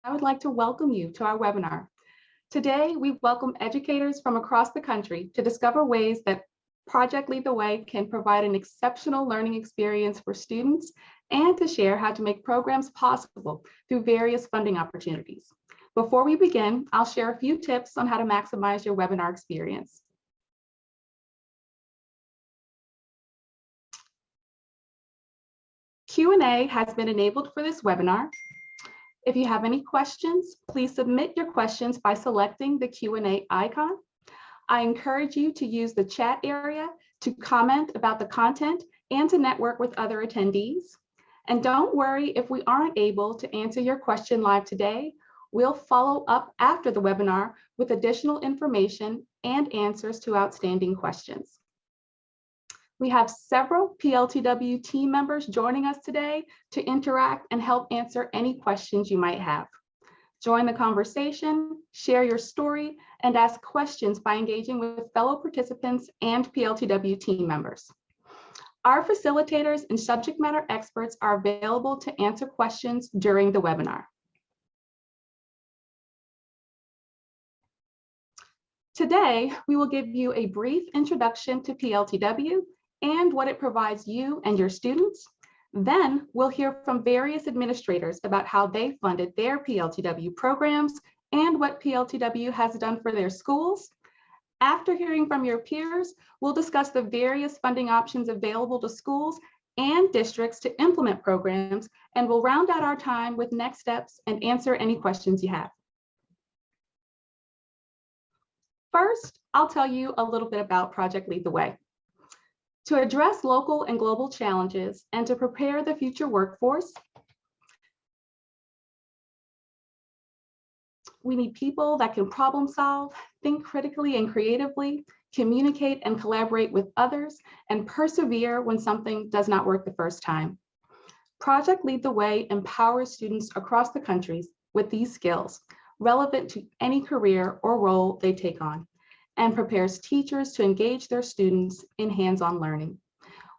I would like to welcome you to our webinar. Today, we welcome educators from across the country to discover ways that Project Lead the Way can provide an exceptional learning experience for students and to share how to make programs possible through various funding opportunities. Before we begin, I'll share a few tips on how to maximize your webinar experience. Q&A has been enabled for this webinar. If you have any questions, please submit your questions by selecting the Q&A icon. I encourage you to use the chat area to comment about the content and to network with other attendees. And don't worry if we aren't able to answer your question live today. We'll follow up after the webinar with additional information and answers to outstanding questions. We have several PLTW team members joining us today to interact and help answer any questions you might have. Join the conversation, share your story, and ask questions by engaging with fellow participants and PLTW team members. Our facilitators and subject matter experts are available to answer questions during the webinar. Today, we will give you a brief introduction to PLTW and what it provides you and your students. Then we'll hear from various administrators about how they funded their PLTW programs and what PLTW has done for their schools. After hearing from your peers, we'll discuss the various funding options available to schools and districts to implement programs, and we'll round out our time with next steps and answer any questions you have. First, I'll tell you a little bit about Project Lead the Way. To address local and global challenges and to prepare the future workforce, we need people that can problem solve, think critically and creatively, communicate and collaborate with others, and persevere when something does not work the first time. Project Lead the Way empowers students across the country with these skills relevant to any career or role they take on, and prepares teachers to engage their students in hands-on learning.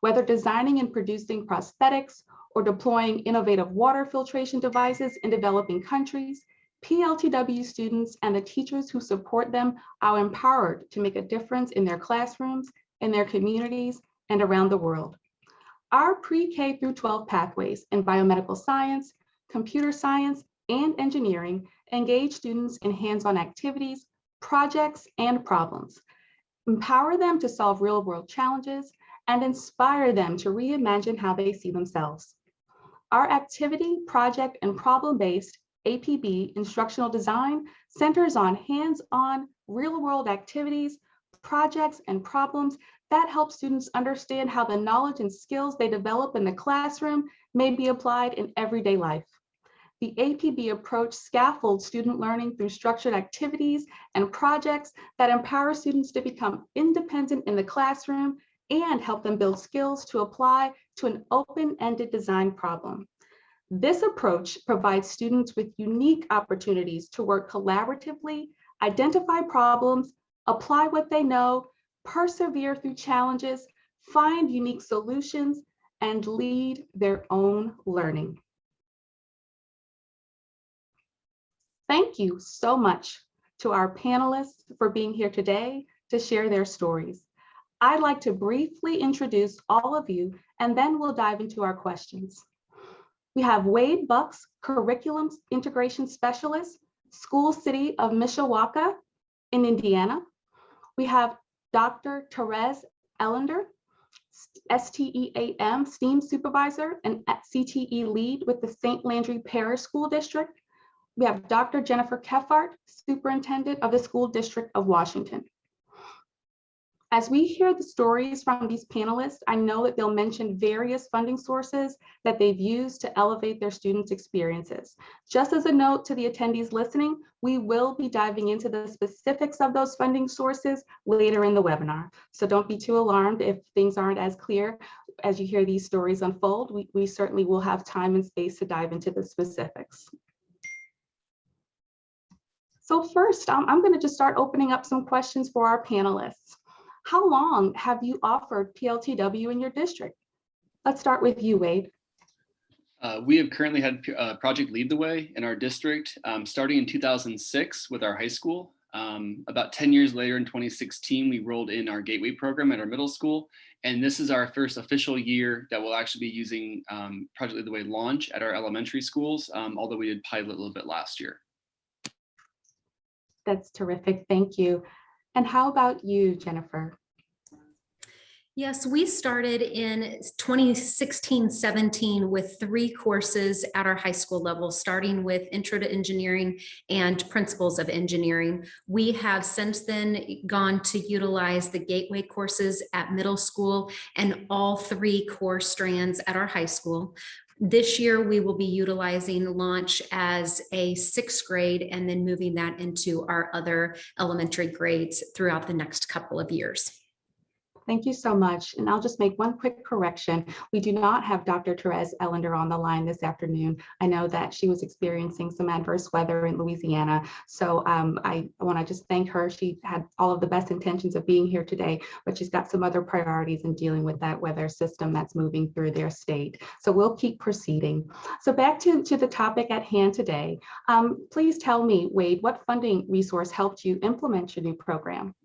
Whether designing and producing prosthetics or deploying innovative water filtration devices in developing countries, PLTW students and the teachers who support them are empowered to make a difference in their classrooms, in their communities, and around the world. Our pre-K through 12 pathways in biomedical science, computer science, and engineering engage students in hands-on activities, projects, and problems, empower them to solve real-world challenges, and inspire them to reimagine how they see themselves. Our activity, project, and problem-based APB instructional design centers on hands-on, real-world activities, projects, and problems that help students understand how the knowledge and skills they develop in the classroom may be applied in everyday life. The APB approach scaffolds student learning through structured activities and projects that empower students to become independent in the classroom and help them build skills to apply to an open-ended design problem. This approach provides students with unique opportunities to work collaboratively, identify problems, apply what they know, persevere through challenges, find unique solutions, and lead their own learning. Thank you so much to our panelists for being here today to share their stories. I'd like to briefly introduce all of you, and then we'll dive into our questions. We have Wade Bucks, Curriculum Integration Specialist, School City of Mishawaka in Indiana. We have Dr. Therese Ellender, STEAM STEAM Supervisor and CTE Lead with the St. Landry Parish School District. We have Dr. Jennifer Keffart, Superintendent of the School District of Washington. As we hear the stories from these panelists, I know that they'll mention various funding sources that they've used to elevate their students' experiences. Just as a note to the attendees listening, we will be diving into the specifics of those funding sources later in the webinar. So don't be too alarmed if things aren't as clear as you hear these stories unfold. We certainly will have time and space to dive into the specifics. So first, I'm going to just start opening up some questions for our panelists. How long have you offered PLTW in your district? Let's start with you, Wade. We have currently had Project Lead the Way in our district, starting in 2006 with our high school. About 10 years later in 2016, we rolled in our Gateway program at our middle school. And this is our first official year that we'll actually be using Project Lead the Way launch at our elementary schools, although we did pilot a little bit last year. That's terrific. Thank you. And how about you, Jennifer? Yes, we started in 2016-17 with 3 courses at our high school level, starting with Intro to Engineering and Principles of Engineering. We have since then gone to utilize the Gateway courses at middle school and all 3 core strands at our high school. This year, we will be utilizing Launch as a 6th grade and then moving that into our other elementary grades throughout the next couple of years. Thank you so much. And I'll just make one quick correction. We do not have Dr. Therese Ellender on the line this afternoon. I know that she was experiencing some adverse weather in Louisiana. So I want to just thank her. She had all of the best intentions of being here today, but she's got some other priorities in dealing with that weather system that's moving through their state. So we'll keep proceeding. So back to the topic at hand today. Please tell me, Wade, what funding resource helped you implement your new program?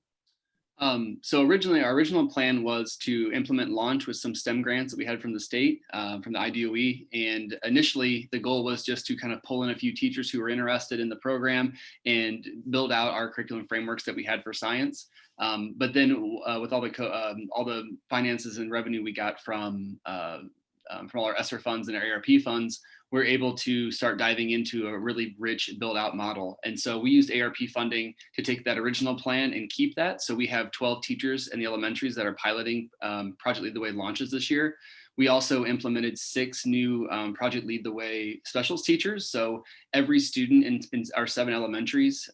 So originally, our original plan was to implement Launch with some STEM grants that we had from the state, from the IDOE. And initially, the goal was just to kind of pull in a few teachers who were interested in the program and build out our curriculum frameworks that we had for science. But then with all the finances and revenue we got from all our ESSA funds and our ARP funds, we're able to start diving into a really rich build out model. And so we used ARP funding to take that original plan and keep that. So we have 12 teachers in the elementaries that are piloting Project Lead the Way launches this year. We also implemented 6 new Project Lead the Way specials teachers. So every student in our 7 elementaries,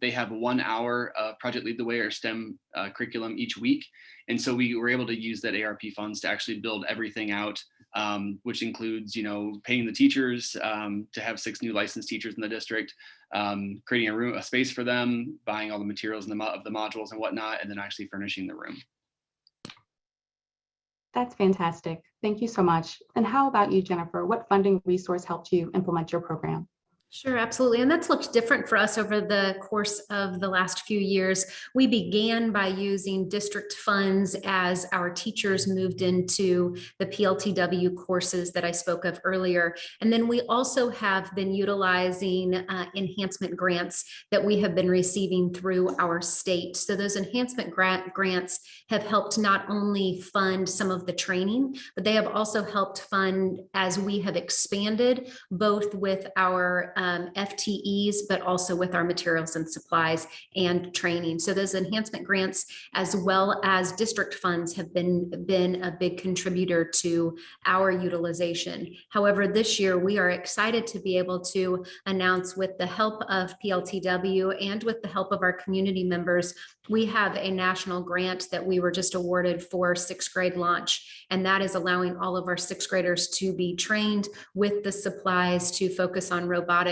they have 1 hour of Project Lead the Way or STEM curriculum each week. And so we were able to use that ARP funds to actually build everything out, which includes, paying the teachers to have 6 new licensed teachers in the district, creating a space for them, buying all the materials of the modules and whatnot, and then actually furnishing the room. That's fantastic. Thank you so much. And how about you, Jennifer? What funding resource helped you implement your program? Sure, absolutely. And that's looked different for us over the course of the last few years. We began by using district funds as our teachers moved into the PLTW courses that I spoke of earlier. And then we also have been utilizing enhancement grants that we have been receiving through our state. So those enhancement grants have helped not only fund some of the training, but they have also helped fund as we have expanded, both with our FTEs, but also with our materials and supplies and training. So those enhancement grants, as well as district funds, have been a big contributor to our utilization. However, this year we are excited to be able to announce, with the help of PLTW and with the help of our community members, we have a national grant that we were just awarded for 6th grade launch. And that is allowing all of our 6th graders to be trained with the supplies to focus on robotics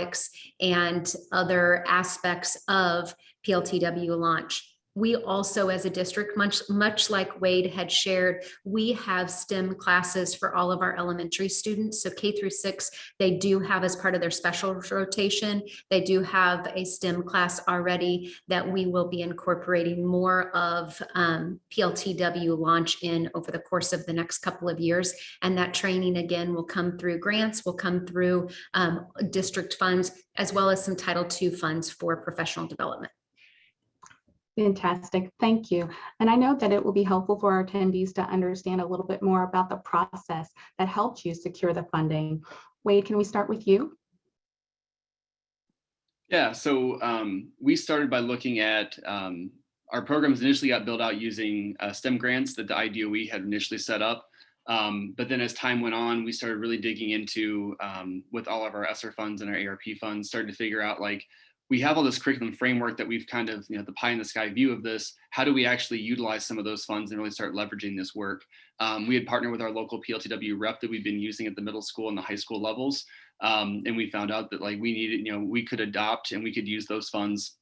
and other aspects of PLTW launch. We also, as a district, much like Wade had shared, we have STEM classes for all of our elementary students. So K through 6, they do have, as part of their special rotation, they do have a STEM class already that we will be incorporating more of PLTW launch in over the course of the next couple of years. And that training, again, will come through grants, will come through district funds, as well as some Title II funds for professional development. Fantastic, thank you. And I know that it will be helpful for our attendees to understand a little bit more about the process that helped you secure the funding. Wade, can we start with you? Yeah, so we started by looking at our programs initially got built out using STEM grants that the IDOE had initially set up. But then as time went on, we started really digging into, with all of our ESSA funds and our ARP funds, started to figure out, like, we have all this curriculum framework that we've kind of, the pie in the sky view of this. How do we actually utilize some of those funds and really start leveraging this work? We had partnered with our local PLTW rep that we've been using at the middle school and the high school levels. And we found out that, like, we needed, we could adopt and we could use those funds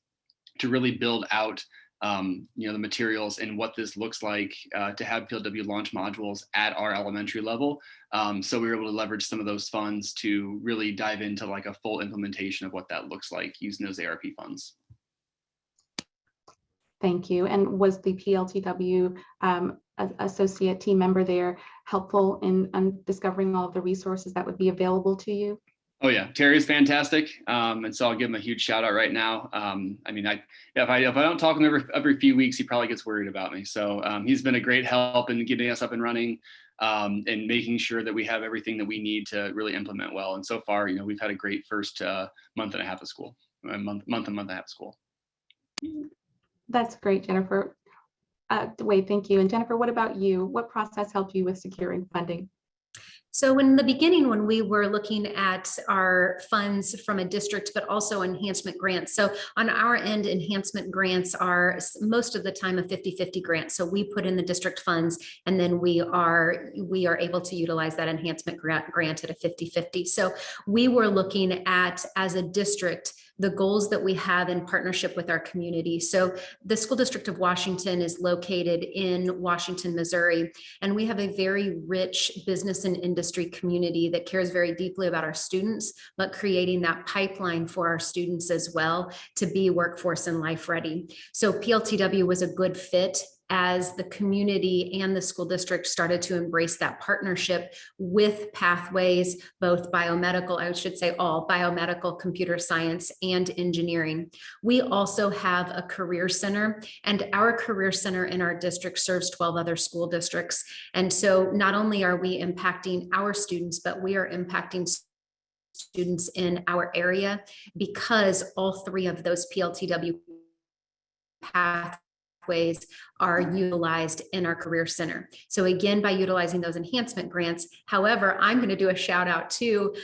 to really build out the materials and what this looks like to have PLTW launch modules at our elementary level. So we were able to leverage some of those funds to really dive into like a full implementation of what that looks like using those ARP funds. Thank you. And was the PLTW associate team member there helpful in discovering all of the resources that would be available to you? Oh yeah, Terry is fantastic, and so I'll give him a huge shout out right now. I mean, if I don't talk to him every few weeks, he probably gets worried about me. So he's been a great help in getting us up and running, and making sure that we have everything that we need to really implement well. And so far, we've had a great first month and a half of school, month and a half of school. That's great, Jennifer. Wade, thank you. And Jennifer, what about you? What process helped you with securing funding? So in the beginning, when we were looking at our funds from a district, but also enhancement grants. So on our end, enhancement grants are most of the time a 50-50 grant. So we put in the district funds, and then we are able to utilize that enhancement grant at a 50-50. So we were looking at, as a district, the goals that we have in partnership with our community. So the School District of Washington is located in Washington, Missouri, and we have a very rich business and industry community that cares very deeply about our students, but creating that pipeline for our students as well to be workforce and life ready. So PLTW was a good fit as the community and the school district started to embrace that partnership with pathways, both biomedical, I should say all biomedical, computer science, and engineering. We also have a career center, and our career center in our district serves 12 other school districts. And so not only are we impacting our students, but we are impacting students in our area, because all three of those PLTW pathways are utilized in our career center. So again, by utilizing those enhancement grants. However, I'm going to do a shout out to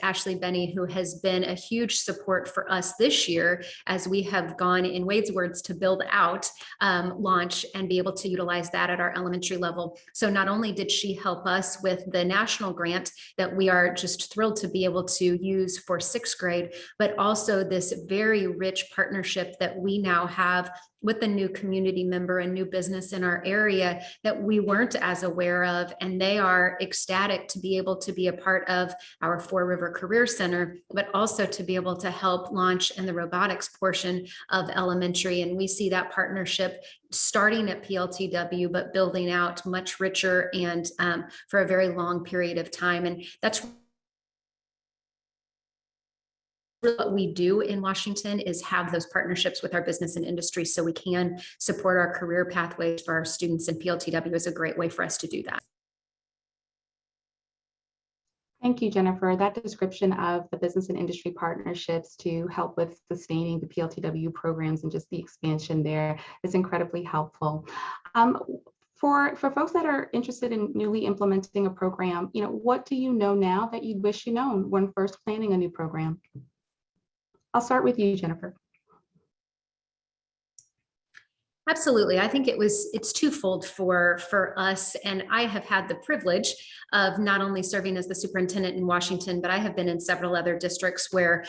Ashley Benny, who has been a huge support for us this year as we have gone, in Wade's words, to build out launch and be able to utilize that at our elementary level. So not only did she help us with the national grant that we are just thrilled to be able to use for 6th grade, but also this very rich partnership that we now have with a new community member, a new business in our area that we weren't as aware of. And they are ecstatic to be able to be a part of our Four River Career Center, but also to be able to help launch in the robotics portion of elementary. And we see that partnership starting at PLTW, but building out much richer and for a very long period of time. And that's what we do in Washington, is have those partnerships with our business and industry so we can support our career pathways for our students, and PLTW is a great way for us to do that. Thank you, Jennifer. That description of the business and industry partnerships to help with sustaining the PLTW programs and just the expansion there is incredibly helpful. For folks that are interested in newly implementing a program, what do you know now that you wish you known when first planning a new program? I'll start with you, Jennifer. Absolutely. I think it's twofold for us. And I have had the privilege of not only serving as the superintendent in Washington, but I have been in several other districts where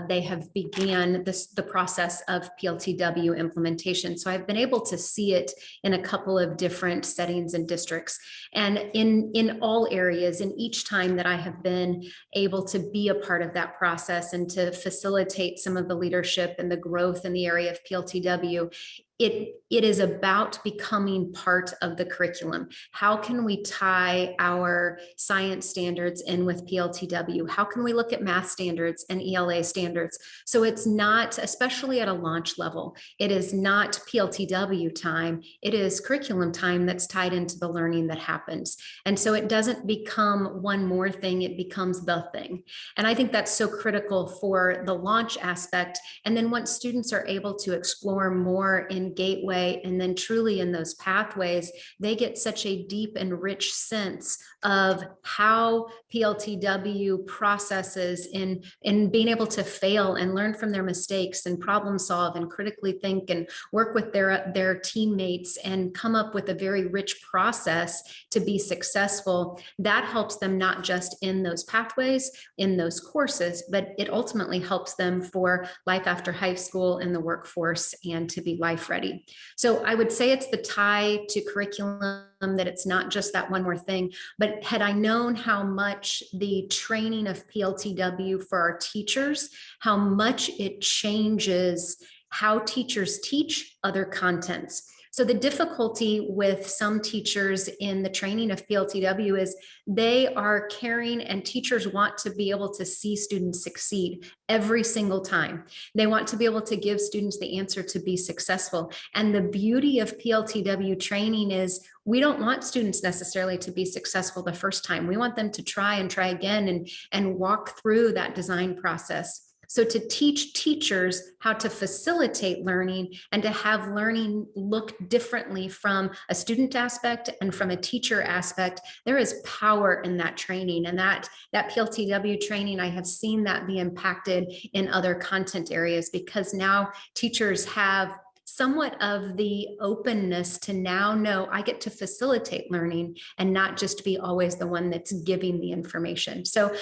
they have began the process of PLTW implementation. So I've been able to see it in a couple of different settings and districts. And in all areas, in each time that I have been able to be a part of that process and to facilitate some of the leadership and the growth in the area of PLTW, it is about becoming part of the curriculum. How can we tie our science standards in with PLTW? How can we look at math standards and ELA standards? So it's not, especially at a launch level, it is not PLTW time, it is curriculum time that's tied into the learning that happens. And so it doesn't become one more thing, it becomes the thing. And I think that's so critical for the launch aspect. And then once students are able to explore more in Gateway and then truly in those pathways, they get such a deep and rich sense of how PLTW processes in being able to fail and learn from their mistakes and problem solve and critically think and work with their teammates and come up with a very rich process to be successful. That helps them not just in those pathways, in those courses, but it ultimately helps them for life after high school in the workforce and to be life ready. ready. So I would say it's the tie to curriculum, that it's not just that one more thing, but had I known how much the training of PLTW for our teachers, how much it changes how teachers teach other contents. So the difficulty with some teachers in the training of PLTW is they are caring, and teachers want to be able to see students succeed every single time. They want to be able to give students the answer to be successful. And the beauty of PLTW training is we don't want students necessarily to be successful the first time. We want them to try and try again and walk through that design process. So to teach teachers how to facilitate learning and to have learning look differently from a student aspect and from a teacher aspect, there is power in that training. And that PLTW training, I have seen that be impacted in other content areas, because now teachers have somewhat of the openness to now know I get to facilitate learning and not just be always the one that's giving the information. So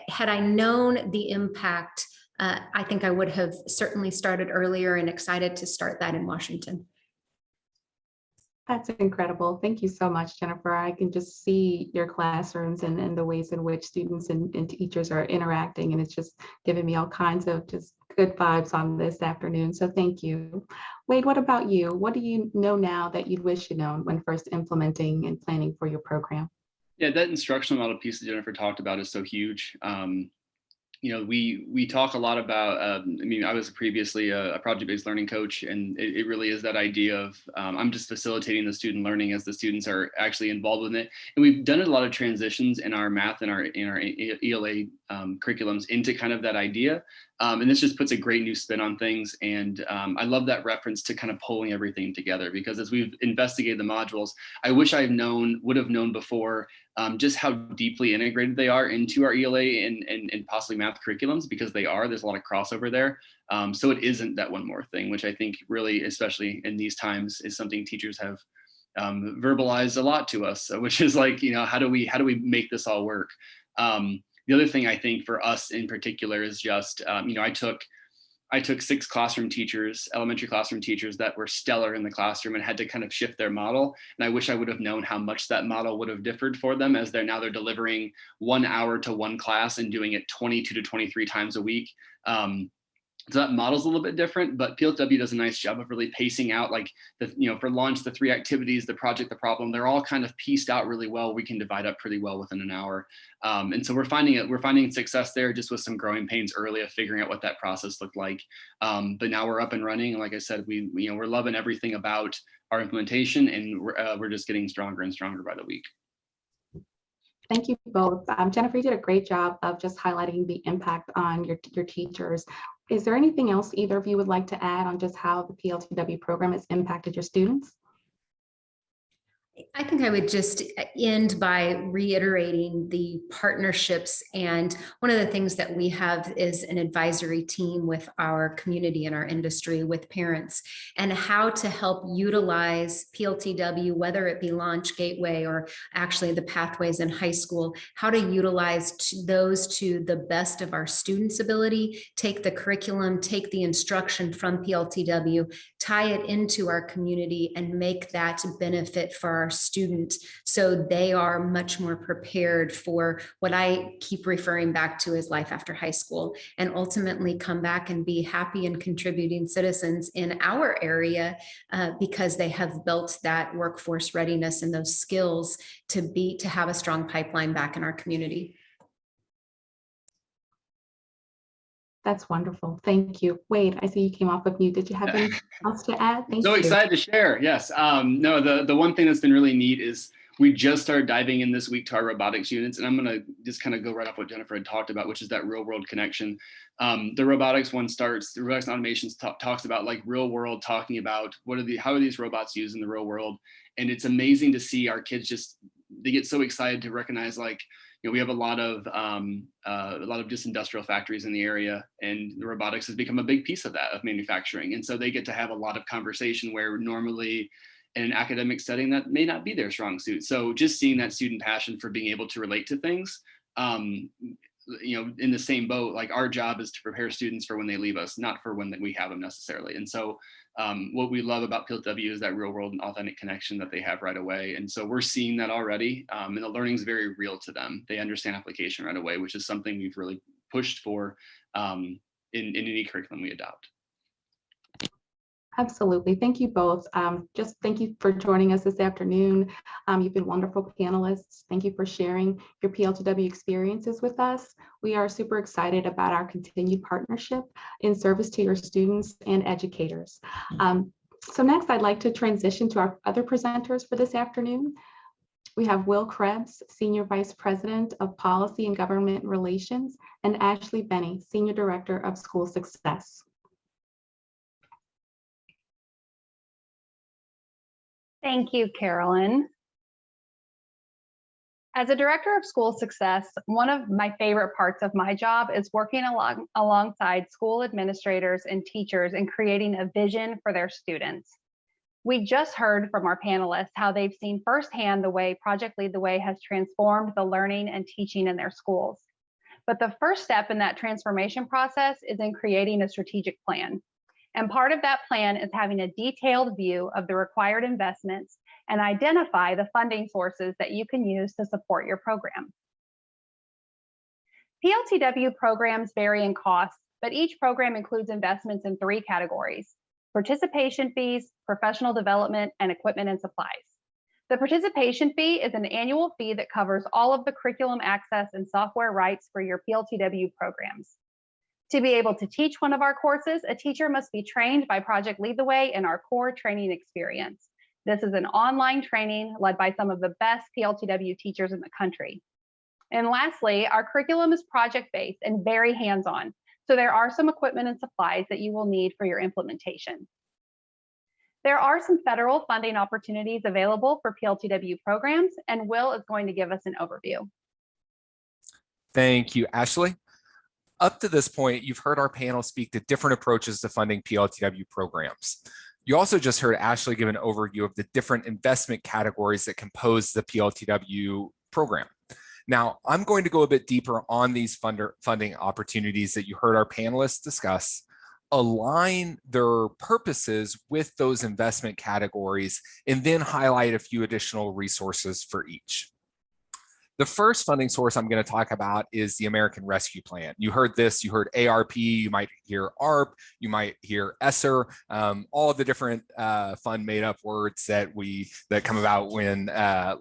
had I known the impact, I think I would have certainly started earlier, and excited to start that in Washington. That's incredible. Thank you so much, Jennifer. I can just see your classrooms and the ways in which students and teachers are interacting, and it's just giving me all kinds of just good vibes on this afternoon. So thank you. Wade, what about you? What do you know now that you wish you known when first implementing and planning for your program? Yeah, that instructional model piece that Jennifer talked about is so huge. You know, we talk a lot about, I mean, I was previously a project-based learning coach, and it really is that idea of I'm just facilitating the student learning as the students are actually involved with it. And we've done a lot of transitions in our math and our ELA curriculums into kind of that idea. And this just puts a great new spin on things. And I love that reference to kind of pulling everything together, because as we've investigated the modules, I wish I would have known before just how deeply integrated they are into our ELA and possibly math curriculums, because there's a lot of crossover there. So it isn't that one more thing, which I think really, especially in these times, is something teachers have verbalized a lot to us, which is like, you know, how do we make this all work? The other thing I think for us in particular is just, you know, I took 6 classroom teachers, elementary classroom teachers that were stellar in the classroom and had to kind of shift their model. And I wish I would have known how much that model would have differed for them, as they're delivering 1 hour to one class and doing it 22 to 23 times a week. So that model's a little bit different, but PLTW does a nice job of really pacing out, like, for launch, the 3 activities, the project, the problem, they're all kind of pieced out really well. We can divide up pretty well within an hour. And so we're finding success there, just with some growing pains early of figuring out what that process looked like. But now we're up and running. And like I said, we're loving everything about our implementation, and we're just getting stronger and stronger by the week. Thank you both. Jennifer, you did a great job of just highlighting the impact on your teachers. Is there anything else either of you would like to add on just how the PLTW program has impacted your students? I think I would just end by reiterating the partnerships. And one of the things that we have is an advisory team with our community and our industry, with parents, and how to help utilize PLTW, whether it be Launch, Gateway, or actually the pathways in high school, how to utilize those to the best of our students' ability, take the curriculum, take the instruction from PLTW, tie it into our community, and make that benefit for our students, so they are much more prepared for what I keep referring back to as life after high school, and ultimately come back and be happy and contributing citizens in our area, because they have built that workforce readiness and those skills to have a strong pipeline back in our community. That's wonderful. Thank you. Wade, I see you came off of mute. Did you have anything else to add? Thank you. So excited to share. Yes. No, the one thing that's been really neat is we just started diving in this week to our robotics units, and I'm going to just kind of go right off what Jennifer had talked about, which is that real world connection. The robotics one starts, the robotics and automations talks about like real world, talking about how are these robots used in the real world. And it's amazing to see our kids they get so excited to recognize, like, we have a lot of just industrial factories in the area, and the robotics has become a big piece of that, of manufacturing. And so they get to have a lot of conversation where normally in an academic setting that may not be their strong suit. So just seeing that student passion for being able to relate to things, in the same boat. Like, our job is to prepare students for when they leave us, not for when we have them necessarily. And so what we love about PLTW is that real world and authentic connection that they have right away. And so we're seeing that already, and the learning is very real to them. They understand application right away, which is something we've really pushed for in any curriculum we adopt. Absolutely. Thank you both. Just thank you for joining us this afternoon. You've been wonderful panelists. Thank you for sharing your PLTW experiences with us. We are super excited about our continued partnership in service to your students and educators. So next, I'd like to transition to our other presenters for this afternoon. We have Will Krebs, Senior Vice President of Policy and Government Relations, and Ashley Benny, Senior Director of School Success. Thank you, Carolyn. As a director of school success, one of my favorite parts of my job is working alongside school administrators and teachers in creating a vision for their students. We just heard from our panelists how they've seen firsthand the way Project Lead the Way has transformed the learning and teaching in their schools. But the first step in that transformation process is in creating a strategic plan. And part of that plan is having a detailed view of the required investments and identify the funding sources that you can use to support your program. PLTW programs vary in cost, but each program includes investments in 3 categories: participation fees, professional development, and equipment and supplies. The participation fee is an annual fee that covers all of the curriculum access and software rights for your PLTW programs. To be able to teach one of our courses, a teacher must be trained by Project Lead the Way in our core training experience. This is an online training led by some of the best PLTW teachers in the country. And lastly, our curriculum is project-based and very hands-on, so there are some equipment and supplies that you will need for your implementation. There are some federal funding opportunities available for PLTW programs, and Will is going to give us an overview. Thank you, Ashley. Up to this point, you've heard our panel speak to different approaches to funding PLTW programs. You also just heard Ashley give an overview of the different investment categories that compose the PLTW program. Now, I'm going to go a bit deeper on these funding opportunities that you heard our panelists discuss, align their purposes with those investment categories, and then highlight a few additional resources for each. The first funding source I'm going to talk about is the American Rescue Plan. You heard this, you heard ARP, you might hear ARP, you might hear ESSA, all of the different fund made up words that come about when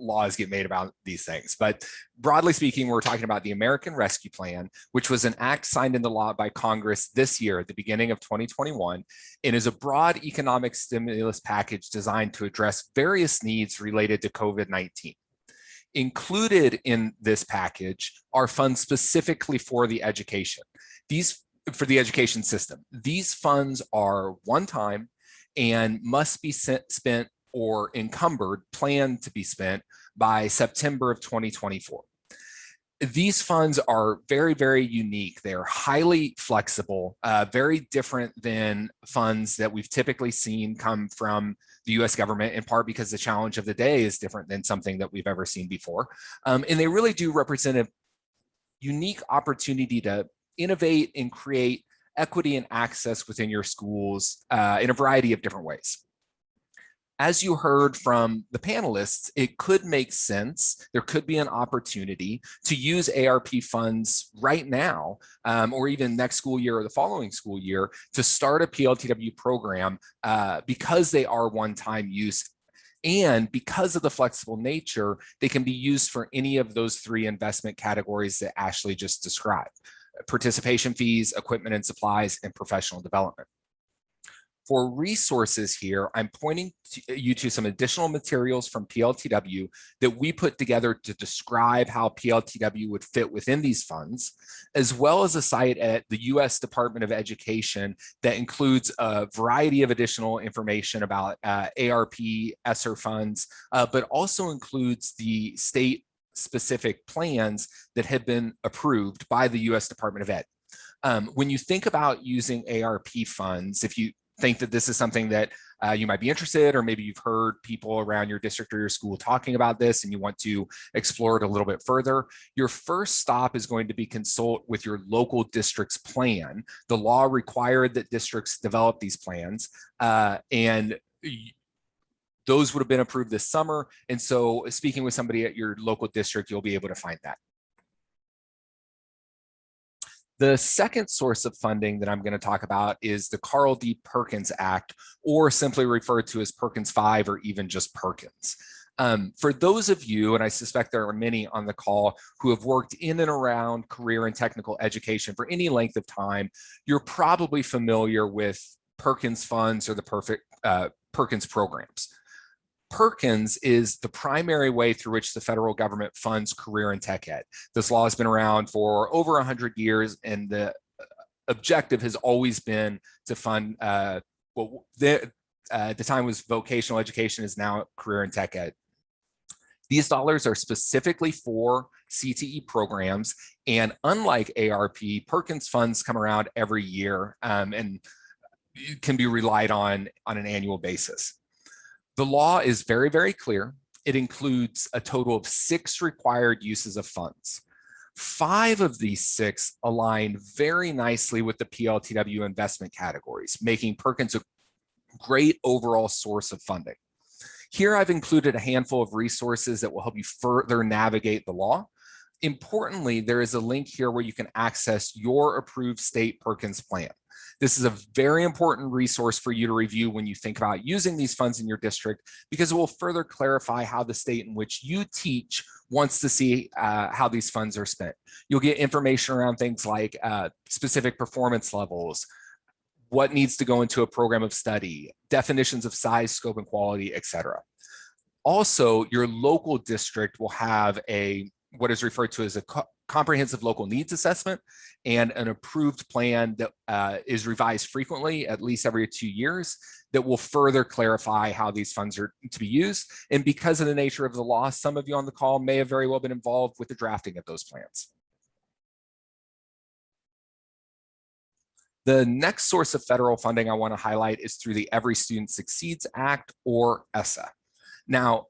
laws get made about these things. But broadly speaking, we're talking about the American Rescue Plan, which was an act signed into law by Congress this year at the beginning of 2021, and is a broad economic stimulus package designed to address various needs related to COVID-19. Included in this package are funds specifically for the education. For the education system. These funds are one-time and must be spent or planned to be spent by September of 2024. These funds are very, very unique. They're highly flexible, very different than funds that we've typically seen come from the US government, in part because the challenge of the day is different than something that we've ever seen before. And they really do represent a unique opportunity to innovate and create equity and access within your schools in a variety of different ways. As you heard from the panelists, it could make sense. There could be an opportunity to use ARP funds right now, or even next school year or the following school year, to start a PLTW program because they are one-time use. And because of the flexible nature, they can be used for any of those 3 investment categories that Ashley just described: participation fees, equipment and supplies, and professional development. For resources here, I'm pointing you to some additional materials from PLTW that we put together to describe how PLTW would fit within these funds, as well as a site at the US Department of Education that includes a variety of additional information about ARP, ESSA funds, but also includes the state-specific plans that have been approved by the US Department of Ed. When you think about using ARP funds, if you think that this is something that you might be interested, or maybe you've heard people around your district or your school talking about this and you want to explore it a little bit further, your first stop is going to be consult with your local district's plan. The law required that districts develop these plans, and those would have been approved this summer. And so speaking with somebody at your local district, you'll be able to find that. The second source of funding that I'm going to talk about is the Carl D. Perkins Act, or simply referred to as Perkins 5, or even just Perkins. For those of you, and I suspect there are many on the call, who have worked in and around career and technical education for any length of time, you're probably familiar with Perkins funds or the Perkins programs. Perkins is the primary way through which the federal government funds career and tech ed. This law has been around for over 100 years, and the objective has always been to fund, at the time was vocational education, is now career and tech ed. These dollars are specifically for CTE programs, and unlike ARP, Perkins funds come around every year and can be relied on an annual basis. The law is very, very clear. It includes a total of 6 required uses of funds. 5 of these 6 align very nicely with the PLTW investment categories, making Perkins a great overall source of funding. Here I've included a handful of resources that will help you further navigate the law. Importantly, there is a link here where you can access your approved state Perkins plan. This is a very important resource for you to review when you think about using these funds in your district, because it will further clarify how the state in which you teach wants to see how these funds are spent. You'll get information around things like specific performance levels, what needs to go into a program of study, definitions of size, scope, and quality, etc. Also, your local district will have what is referred to as a comprehensive local needs assessment and an approved plan that is revised frequently, at least every 2 years, that will further clarify how these funds are to be used. And because of the nature of the law, some of you on the call may have very well been involved with the drafting of those plans. The next source of federal funding I want to highlight is through the Every Student Succeeds Act, or ESSA. Now,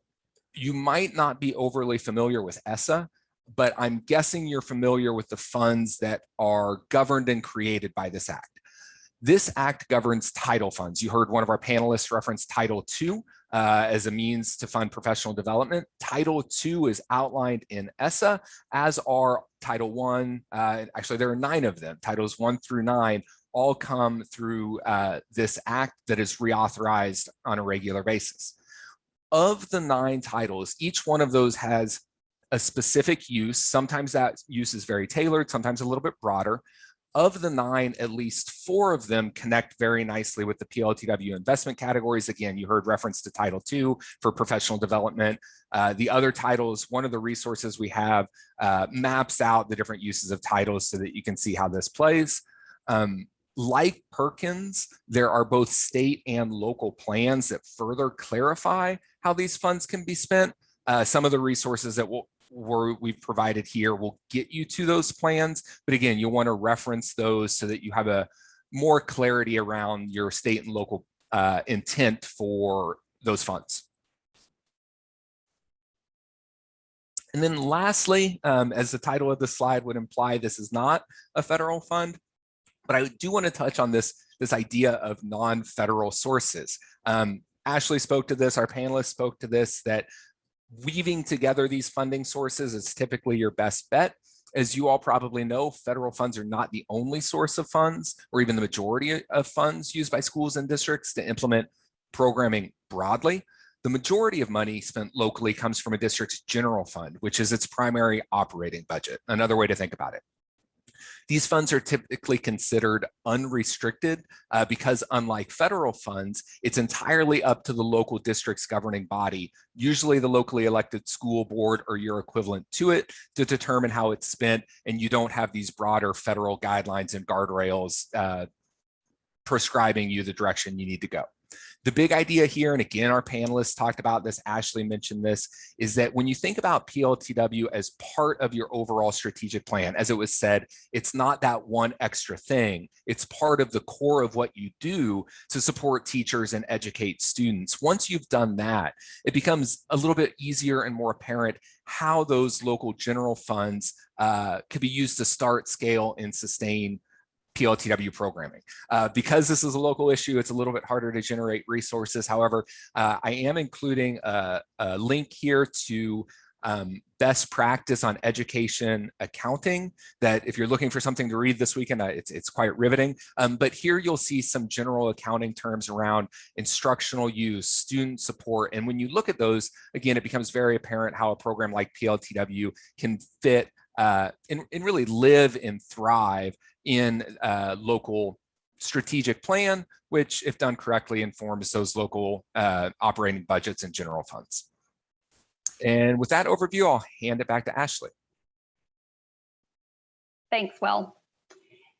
you might not be overly familiar with ESSA, but I'm guessing you're familiar with the funds that are governed and created by this act. This act governs title funds. You heard one of our panelists reference Title II as a means to fund professional development. Title II is outlined in ESSA, as are Title I. Actually, there are 9 of them. Titles 1 through 9 all come through this act that is reauthorized on a regular basis. Of the 9 titles, each one of those has a specific use. Sometimes that use is very tailored, sometimes a little bit broader. Of the 9, at least 4 of them connect very nicely with the PLTW investment categories. Again, you heard reference to Title II for professional development. The other titles, one of the resources we have maps out the different uses of titles so that you can see how this plays. Like Perkins, there are both state and local plans that further clarify how these funds can be spent. Some of the resources that we've provided here will get you to those plans, but again, you'll want to reference those so that you have a more clarity around your state and local intent for those funds. And then lastly, as the title of the slide would imply, this is not a federal fund, but I do want to touch on this idea of non-federal sources. Ashley spoke to this, our panelists spoke to this, that weaving together these funding sources is typically your best bet. As you all probably know, federal funds are not the only source of funds, or even the majority of funds used by schools and districts to implement programming broadly. The majority of money spent locally comes from a district's general fund, which is its primary operating budget, another way to think about it. These funds are typically considered unrestricted because, unlike federal funds, it's entirely up to the local district's governing body, usually the locally elected school board or your equivalent to it, to determine how it's spent, and you don't have these broader federal guidelines and guardrails prescribing you the direction you need to go. The big idea here, and again, our panelists talked about this, Ashley mentioned this, is that when you think about PLTW as part of your overall strategic plan, as it was said, it's not that one extra thing. It's part of the core of what you do to support teachers and educate students. Once you've done that, it becomes a little bit easier and more apparent how those local general funds could be used to start, scale, and sustain PLTW programming. Because this is a local issue, it's a little bit harder to generate resources. However, I am including a link here to best practice on education accounting, that if you're looking for something to read this weekend, it's quite riveting. But here you'll see some general accounting terms around instructional use, student support. And when you look at those, again, it becomes very apparent how a program like PLTW can fit and really live and thrive in a local strategic plan, which, if done correctly, informs those local operating budgets and general funds. And with that overview, I'll hand it back to Ashley. Thanks, Will.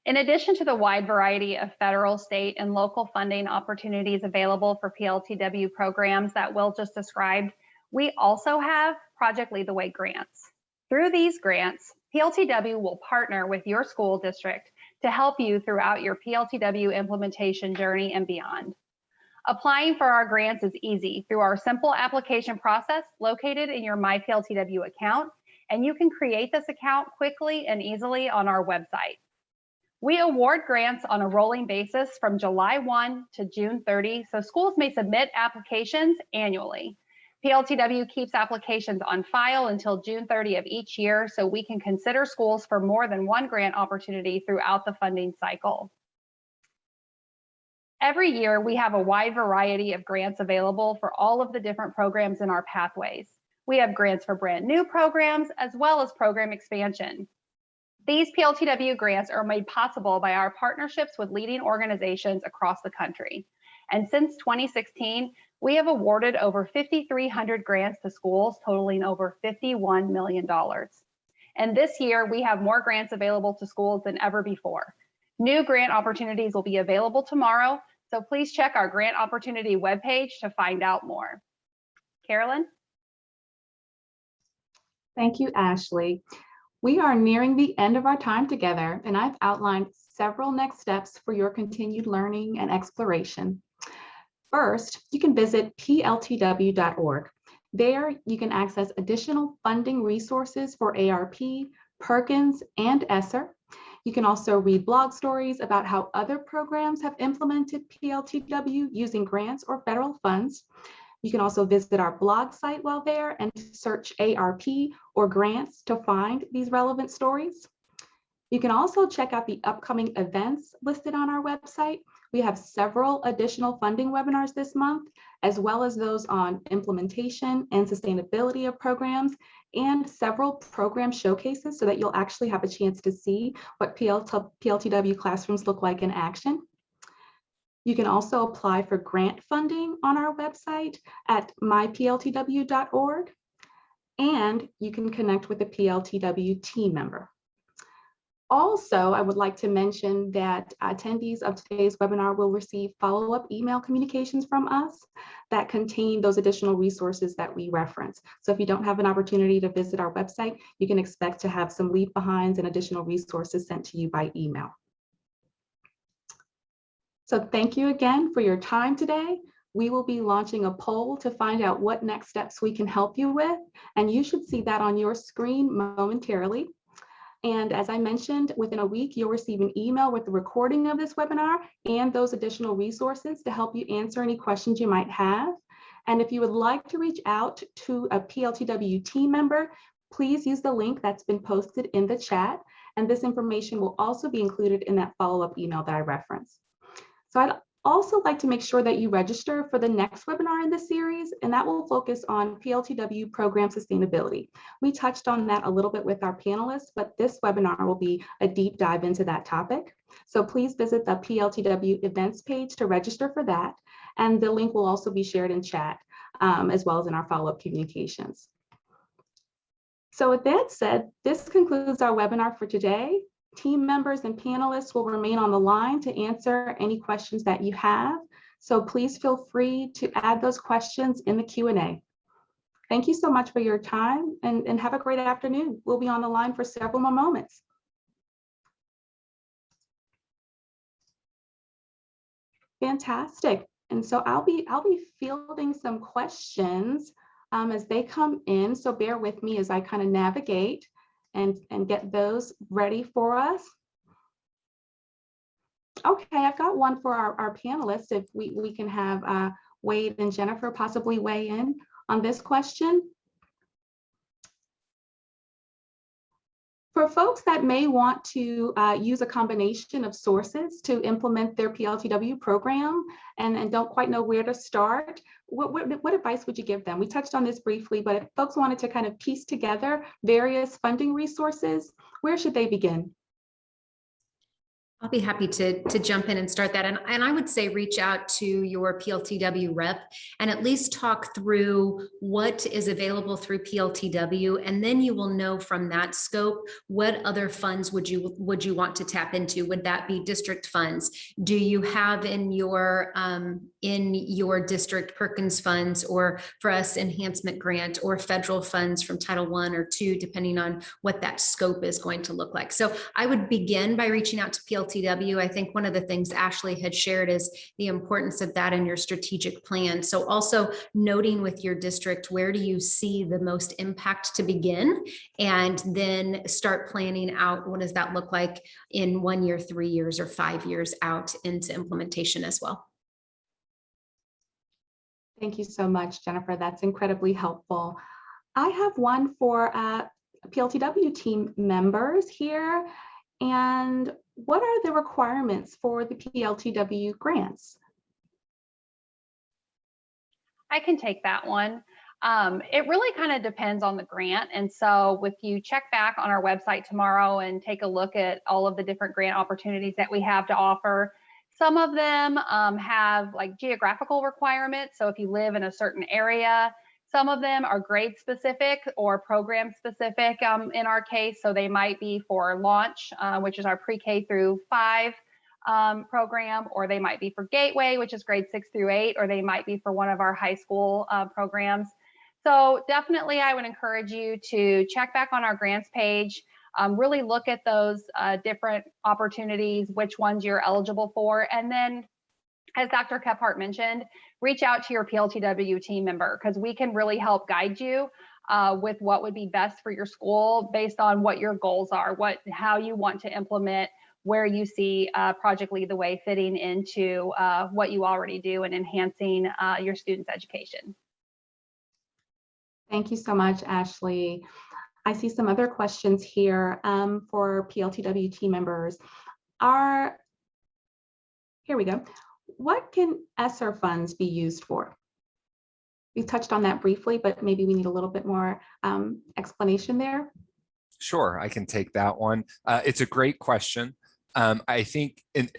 In addition to the wide variety of federal, state, and local funding opportunities available for PLTW programs that Will just described, we also have Project Lead the Way grants. Through these grants, PLTW will partner with your school district to help you throughout your PLTW implementation journey and beyond. Applying for our grants is easy through our simple application process located in your MyPLTW account, and you can create this account quickly and easily on our website. We award grants on a rolling basis from July 1 to June 30, so schools may submit applications annually. PLTW keeps applications on file until June 30 of each year, so we can consider schools for more than one grant opportunity throughout the funding cycle. Every year, we have a wide variety of grants available for all of the different programs in our pathways. We have grants for brand new programs as well as program expansion. These PLTW grants are made possible by our partnerships with leading organizations across the country. And since 2016, we have awarded over 5,300 grants to schools totaling over $51 million. And this year, we have more grants available to schools than ever before. New grant opportunities will be available tomorrow, so please check our grant opportunity webpage to find out more. Carolyn? Thank you, Ashley. We are nearing the end of our time together, and I've outlined several next steps for your continued learning and exploration. First, you can visit pltw.org. There, you can access additional funding resources for ARP, Perkins, and ESSA. You can also read blog stories about how other programs have implemented PLTW using grants or federal funds. You can also visit our blog site while there and search ARP or grants to find these relevant stories. You can also check out the upcoming events listed on our website. We have several additional funding webinars this month, as well as those on implementation and sustainability of programs, and several program showcases so that you'll actually have a chance to see what PLTW classrooms look like in action. You can also apply for grant funding on our website at mypltw.org, and you can connect with a PLTW team member. Also, I would like to mention that attendees of today's webinar will receive follow-up email communications from us that contain those additional resources that we reference. So if you don't have an opportunity to visit our website, you can expect to have some leave behinds and additional resources sent to you by email. So thank you again for your time today. We will be launching a poll to find out what next steps we can help you with, and you should see that on your screen momentarily. And as I mentioned, within a week, you'll receive an email with the recording of this webinar and those additional resources to help you answer any questions you might have. And if you would like to reach out to a PLTW team member, please use the link that's been posted in the chat. And this information will also be included in that follow-up email that I referenced. So I'd also like to make sure that you register for the next webinar in this series, and that will focus on PLTW program sustainability. We touched on that a little bit with our panelists, but this webinar will be a deep dive into that topic. So please visit the PLTW events page to register for that. And the link will also be shared in chat as well as in our follow-up communications. So with that said, this concludes our webinar for today. Team members and panelists will remain on the line to answer any questions that you have. So please feel free to add those questions in the Q&A. Thank you so much for your time and have a great afternoon. We'll be on the line for several more moments. Fantastic. And so I'll be fielding some questions as they come in. So bear with me as I kind of navigate and get those ready for us. Okay, I've got one for our panelists. If we can have Wade and Jennifer possibly weigh in on this question. For folks that may want to use a combination of sources to implement their PLTW program and don't quite know where to start, what advice would you give them? We touched on this briefly, but if folks wanted to kind of piece together various funding resources, where should they begin? I'll be happy to jump in and start that. And I would say reach out to your PLTW rep and at least talk through what is available through PLTW. And then you will know from that scope, what other funds would you want to tap into? Would that be district funds? Do you have in your district Perkins funds, or for us enhancement grant, or federal funds from Title I or II, depending on what that scope is going to look like? So I would begin by reaching out to PLTW. I think one of the things Ashley had shared is the importance of that in your strategic plan. So also noting with your district, where do you see the most impact to begin? And then start planning out, what does that look like in 1 year, 3 years, or 5 years out into implementation as well. Thank you so much, Jennifer. That's incredibly helpful. I have one for PLTW team members here. And what are the requirements for the PLTW grants? I can take that one. It really kind of depends on the grant. And so if you check back on our website tomorrow and take a look at all of the different grant opportunities that we have to offer, some of them have like geographical requirements. So if you live in a certain area, some of them are grade specific or program specific in our case. So they might be for Launch, which is our pre-K through 5 program, or they might be for Gateway, which is grade 6 through 8, or they might be for one of our high school programs. So definitely I would encourage you to check back on our grants page, really look at those different opportunities, which ones you're eligible for, and then, as Dr. Kephart mentioned, reach out to your PLTW team member, because we can really help guide you with what would be best for your school based on what your goals are, how you want to implement, where you see Project Lead the Way fitting into what you already do and enhancing your students' education. Thank you so much, Ashley. I see some other questions here for PLTW team members. Here we go. What can ESSA funds be used for? We touched on that briefly, but maybe we need a little bit more explanation there. Sure, I can take that one. It's a great question. I think in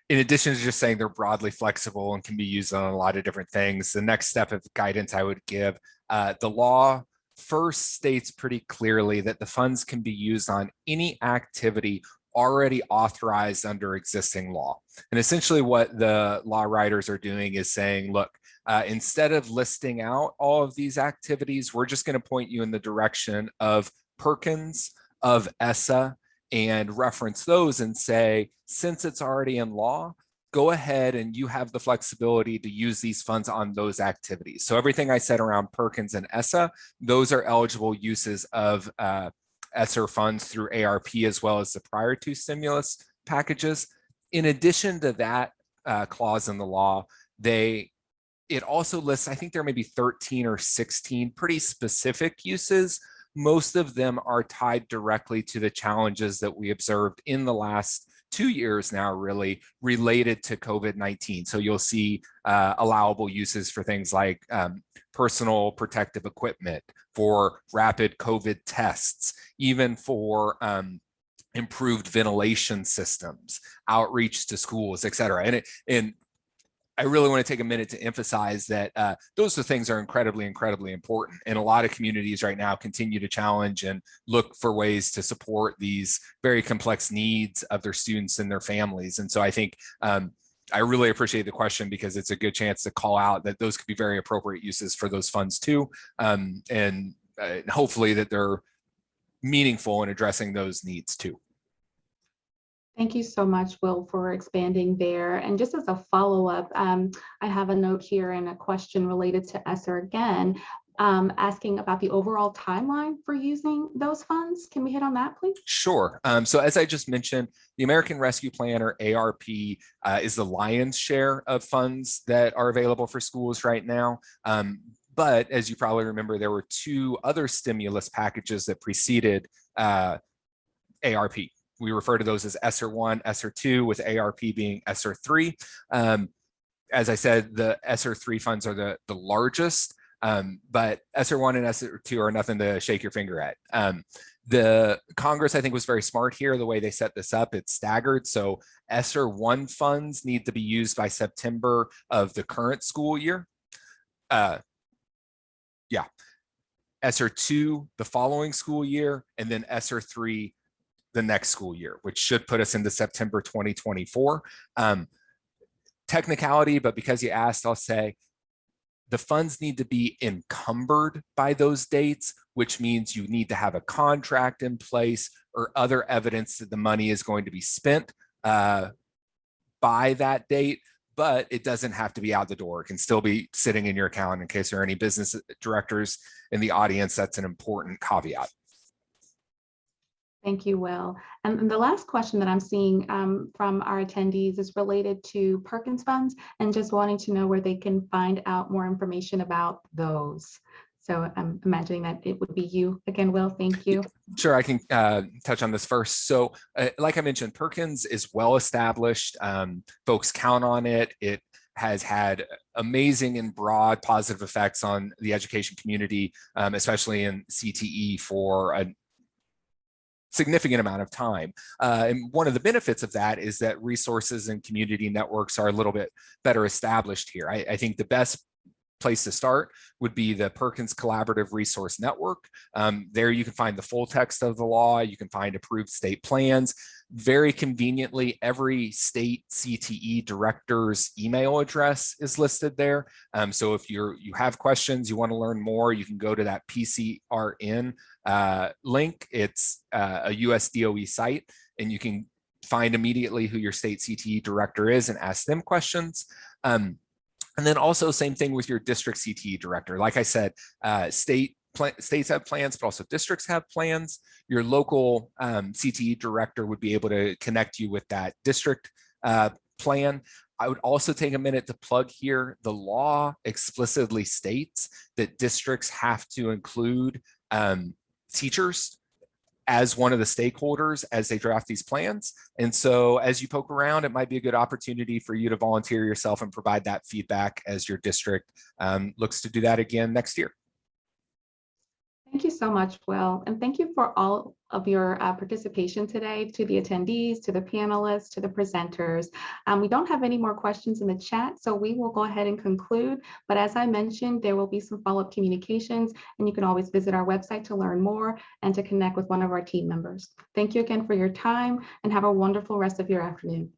addition to just saying they're broadly flexible and can be used on a lot of different things, the next step of guidance I would give, the law first states pretty clearly that the funds can be used on any activity already authorized under existing law. And essentially what the law writers are doing is saying, look, instead of listing out all of these activities, we're just going to point you in the direction of Perkins, of ESSA, and reference those and say, since it's already in law, go ahead and you have the flexibility to use these funds on those activities. So everything I said around Perkins and ESSA, those are eligible uses of ESSA funds through ARP, as well as the prior two stimulus packages. In addition to that clause in the law, it also lists, I think there may be 13 or 16 pretty specific uses. Most of them are tied directly to the challenges that we observed in the last 2 years now, really related to COVID-19. So you'll see allowable uses for things like personal protective equipment, for rapid COVID tests, even for improved ventilation systems, outreach to schools, et cetera. And I really want to take a minute to emphasize that those things are incredibly, incredibly important. And a lot of communities right now continue to challenge and look for ways to support these very complex needs of their students and their families. And so I think I really appreciate the question because it's a good chance to call out that those could be very appropriate uses for those funds too. And hopefully that they're meaningful in addressing those needs too. Thank you so much, Will, for expanding there. And just as a follow-up, I have a note here and a question related to ESSA again, asking about the overall timeline for using those funds. Can we hit on that, please? Sure. So as I just mentioned, the American Rescue Plan, or ARP, is the lion's share of funds that are available for schools right now. But as you probably remember, there were two other stimulus packages that preceded ARP. We refer to those as ESSA 1, ESSA 2, with ARP being ESSA 3. As I said, the ESSA 3 funds are the largest, but ESSA 1 and ESSA 2 are nothing to shake your finger at. The Congress, I think, was very smart here, the way they set this up. It's staggered. So ESSA 1 funds need to be used by September of the current school year. ESSA 2 the following school year, and then ESSA 3 the next school year, which should put us into September 2024. Technicality, but because you asked, I'll say the funds need to be encumbered by those dates, which means you need to have a contract in place or other evidence that the money is going to be spent by that date, but it doesn't have to be out the door. It can still be sitting in your account. In case there are any business directors in the audience, that's an important caveat. Thank you, Will. And the last question that I'm seeing from our attendees is related to Perkins funds and just wanting to know where they can find out more information about those. So I'm imagining that it would be you again, Will. Thank you. Sure, I can touch on this first. So like I mentioned, Perkins is well established. Folks count on it. It has had amazing and broad positive effects on the education community, especially in CTE for a significant amount of time. And one of the benefits of that is that resources and community networks are a little bit better established here. I think the best place to start would be the Perkins Collaborative Resource Network. There you can find the full text of the law. You can find approved state plans. Very conveniently, every state CTE director's email address is listed there. So if you have questions, you want to learn more, you can go to that PCRN link. It's a US DOE site, and you can find immediately who your state CTE director is and ask them questions. And then also same thing with your district CTE director. Like I said, states have plans, but also districts have plans. Your local CTE director would be able to connect you with that district plan. I would also take a minute to plug here. The law explicitly states that districts have to include teachers as one of the stakeholders as they draft these plans. And so as you poke around, it might be a good opportunity for you to volunteer yourself and provide that feedback as your district looks to do that again next year. Thank you so much, Will. And thank you for all of your participation today, to the attendees, to the panelists, to the presenters. We don't have any more questions in the chat, so we will go ahead and conclude. But as I mentioned, there will be some follow-up communications, and you can always visit our website to learn more and to connect with one of our team members. Thank you again for your time, and have a wonderful rest of your afternoon.